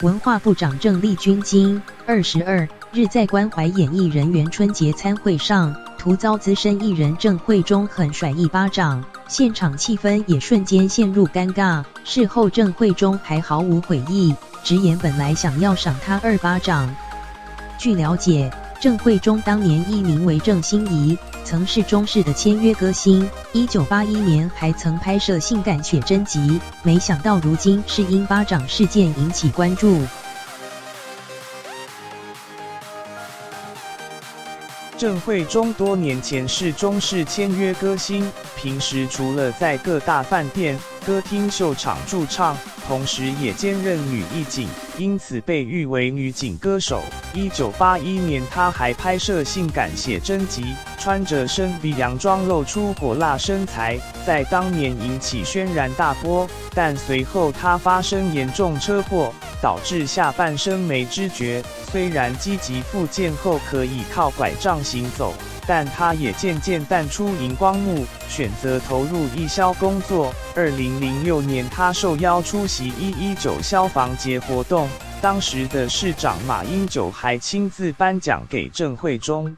文化部长郑丽君今22日在关怀演艺人员春节餐会上，突遭资深艺人郑慧中狠甩一巴掌，现场气氛也瞬间陷入尴尬。事后郑慧中还毫无悔意，直言本来想要赏他2巴掌。据了解，郑慧中当年艺名为郑欣宜，曾是中视的签约歌星，1981年还曾拍摄性感写真集，没想到如今是因巴掌事件引起关注。郑慧中多年前是中视签约歌星，平时除了在各大饭店、歌厅秀场驻唱，同时也兼任女艺警，因此被誉为女警歌手。1981年，她还拍摄性感写真集，穿着深 V 洋装露出火辣身材，在当年引起轩然大波。但随后她发生严重车祸，导致下半身没知觉。虽然积极复健后可以靠拐杖行走，但她也渐渐淡出荧光幕，选择投入义消工作。2006年，她受邀出席119消防节活动，当时的市长马英九还亲自颁奖给郑慧中。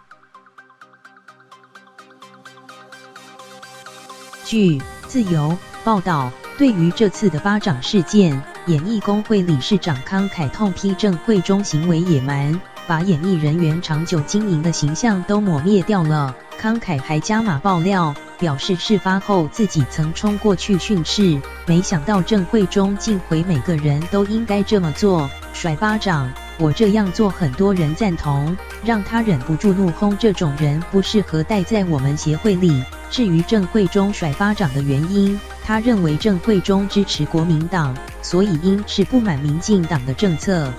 据自由报道，对于这次的巴掌事件，演艺工会理事长康凯痛批郑慧中行为野蛮，把演艺人员长久经营的形象都抹灭掉了。康凯还加码爆料，表示事发后自己曾冲过去训斥，没想到郑慧中竟回每个人都应该这么做，甩巴掌。我这样做很多人赞同，让他忍不住怒轰，这种人不适合待在我们协会里。至于郑慧中甩巴掌的原因，他认为郑慧中支持国民党，所以应是不满民进党的政策。